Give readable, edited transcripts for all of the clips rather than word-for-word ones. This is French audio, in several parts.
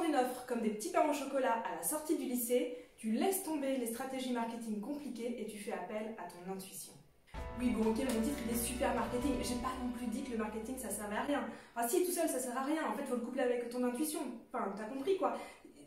sors une offre comme des petits pains au chocolat à la sortie du lycée, tu laisses tomber les stratégies marketing compliquées et tu fais appel à ton intuition. Oui, bon, ok, mon titre il est super marketing. J'ai pas non plus dit que le marketing ça servait à rien. Enfin, si, tout seul ça sert à rien. En fait, faut le coupler avec ton intuition. Enfin, t'as compris quoi.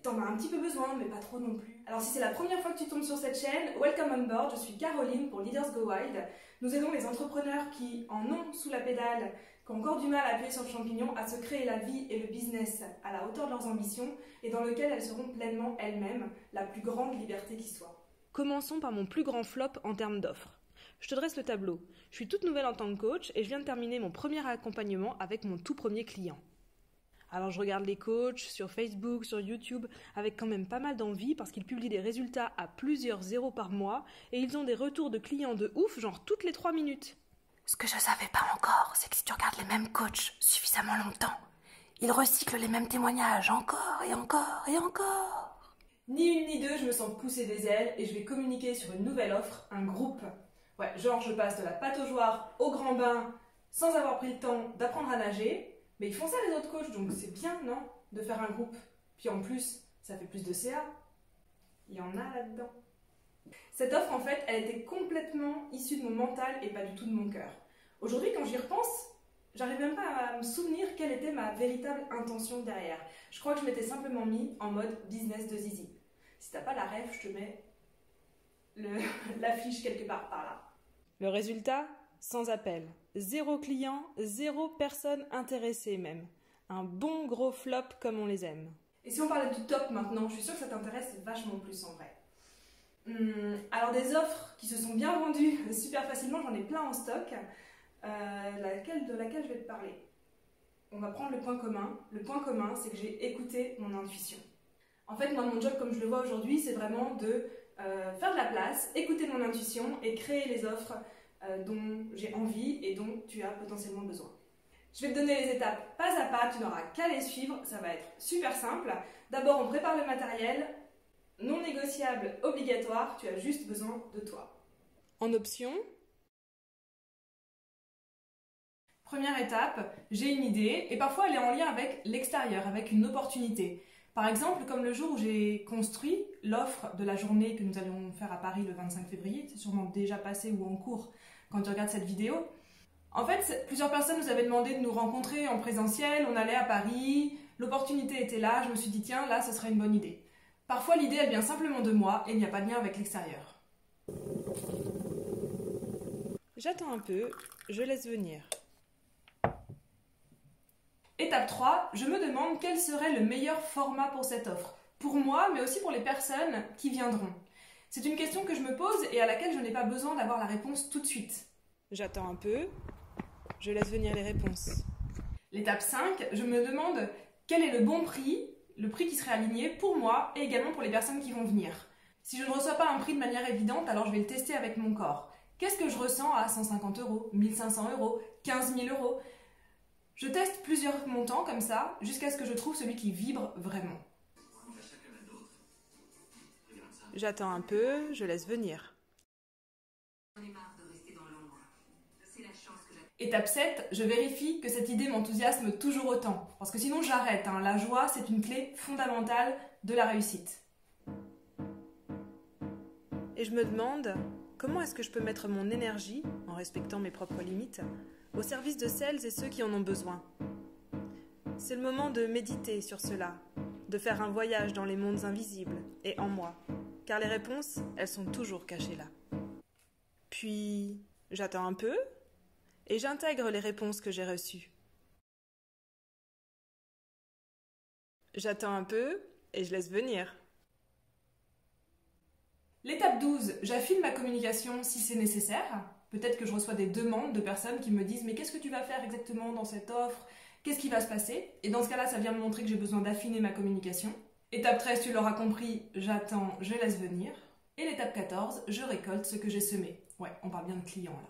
T'en as un petit peu besoin, mais pas trop non plus. Alors, si c'est la première fois que tu tombes sur cette chaîne, welcome on board. Je suis Caroline pour Leaders Go Wild. Nous aidons les entrepreneurs qui en ont sous la pédale, qui ont encore du mal à appuyer sur le champignon, à se créer la vie et le business à la hauteur de leurs ambitions et dans lequel elles seront pleinement elles-mêmes la plus grande liberté qui soit. Commençons par mon plus grand flop en termes d'offres. Je te dresse le tableau. Je suis toute nouvelle en tant que coach et je viens de terminer mon premier accompagnement avec mon tout premier client. Alors je regarde les coachs sur Facebook, sur YouTube, avec quand même pas mal d'envie parce qu'ils publient des résultats à plusieurs zéros par mois et ils ont des retours de clients de ouf, genre toutes les 3 minutes. Ce que je savais pas encore, c'est que si tu regardes les mêmes coachs suffisamment longtemps, ils recyclent les mêmes témoignages encore et encore et encore. Ni une ni deux, je me sens pousser des ailes et je vais communiquer sur une nouvelle offre, un groupe. Ouais, genre je passe de la pataugeoire au grand bain sans avoir pris le temps d'apprendre à nager. Mais ils font ça les autres coachs, donc c'est bien, non, de faire un groupe. Puis en plus, ça fait plus de CA. Il y en a là-dedans. Cette offre, en fait, elle était complètement issue de mon mental et pas du tout de mon cœur. Aujourd'hui, quand j'y repense, j'arrive même pas à me souvenir quelle était ma véritable intention derrière. Je crois que je m'étais simplement mis en mode business de zizi. Si t'as pas la ref, je te mets l'affiche quelque part par là. Le résultat ? Sans appel. 0 client, 0 personne intéressée même. Un bon gros flop comme on les aime. Et si on parlait du top maintenant, je suis sûre que ça t'intéresse vachement plus en vrai. Alors des offres qui se sont bien vendues super facilement, j'en ai plein en stock. De laquelle je vais te parler. On va prendre le point commun. Le point commun, c'est que j'ai écouté mon intuition. En fait, moi, mon job, comme je le vois aujourd'hui, c'est vraiment de faire de la place, écouter mon intuition et créer les offres dont j'ai envie et dont tu as potentiellement besoin. Je vais te donner les étapes pas à pas, tu n'auras qu'à les suivre, ça va être super simple. D'abord, on prépare le matériel, non négociable, obligatoire, tu as juste besoin de toi. En option, première étape, j'ai une idée et parfois elle est en lien avec l'extérieur, avec une opportunité. Par exemple, comme le jour où j'ai construit l'offre de la journée que nous allions faire à Paris le 25 février, c'est sûrement déjà passé ou en cours quand tu regardes cette vidéo. En fait, plusieurs personnes nous avaient demandé de nous rencontrer en présentiel, on allait à Paris, l'opportunité était là, je me suis dit tiens, là ce serait une bonne idée. Parfois l'idée elle vient simplement de moi et il n'y a pas de lien avec l'extérieur. j'attends un peu, je laisse venir. Étape 3, je me demande quel serait le meilleur format pour cette offre. Pour moi, mais aussi pour les personnes qui viendront. C'est une question que je me pose et à laquelle je n'ai pas besoin d'avoir la réponse tout de suite. J'attends un peu, je laisse venir les réponses. L'étape 5, je me demande quel est le bon prix, le prix qui serait aligné pour moi et également pour les personnes qui vont venir. Si je ne reçois pas un prix de manière évidente, alors je vais le tester avec mon corps. Qu'est-ce que je ressens à 150 €, 1500 €, 15 000 €? Je teste plusieurs montants comme ça, jusqu'à ce que je trouve celui qui vibre vraiment. J'attends un peu, je laisse venir. Étape 7, je vérifie que cette idée m'enthousiasme toujours autant. Parce que sinon j'arrête. La joie, c'est une clé fondamentale de la réussite. Et je me demande, comment est-ce que je peux mettre mon énergie, en respectant mes propres limites, au service de celles et ceux qui en ont besoin. C'est le moment de méditer sur cela, de faire un voyage dans les mondes invisibles et en moi, car les réponses, elles sont toujours cachées là. Puis, j'attends un peu et j'intègre les réponses que j'ai reçues. J'attends un peu et je laisse venir. L'étape 12, j'affine ma communication si c'est nécessaire. Peut-être que je reçois des demandes de personnes qui me disent « Mais qu'est-ce que tu vas faire exactement dans cette offre ? Qu'est-ce qui va se passer ?» Et dans ce cas-là, ça vient me montrer que j'ai besoin d'affiner ma communication. Étape 13, tu l'auras compris, j'attends, je laisse venir. Et l'étape 14, je récolte ce que j'ai semé. Ouais, on parle bien de clients là.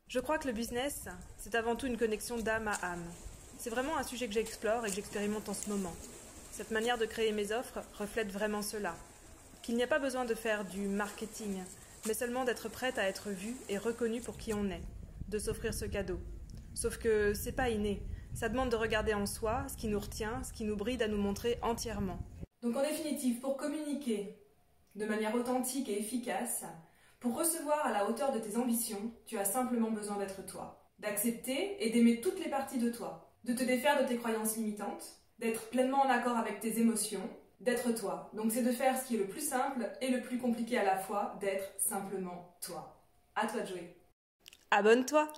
Je crois que le business, c'est avant tout une connexion d'âme à âme. C'est vraiment un sujet que j'explore et que j'expérimente en ce moment. Cette manière de créer mes offres reflète vraiment cela. Qu'il n'y a pas besoin de faire du marketing, mais seulement d'être prête à être vue et reconnue pour qui on est, de s'offrir ce cadeau. Sauf que c'est pas inné. Ça demande de regarder en soi ce qui nous retient, ce qui nous bride à nous montrer entièrement. Donc en définitive, pour communiquer de manière authentique et efficace, pour recevoir à la hauteur de tes ambitions, tu as simplement besoin d'être toi, d'accepter et d'aimer toutes les parties de toi, de te défaire de tes croyances limitantes, d'être pleinement en accord avec tes émotions, d'être toi. Donc c'est de faire ce qui est le plus simple et le plus compliqué à la fois, d'être simplement toi. À toi de jouer. Abonne-toi!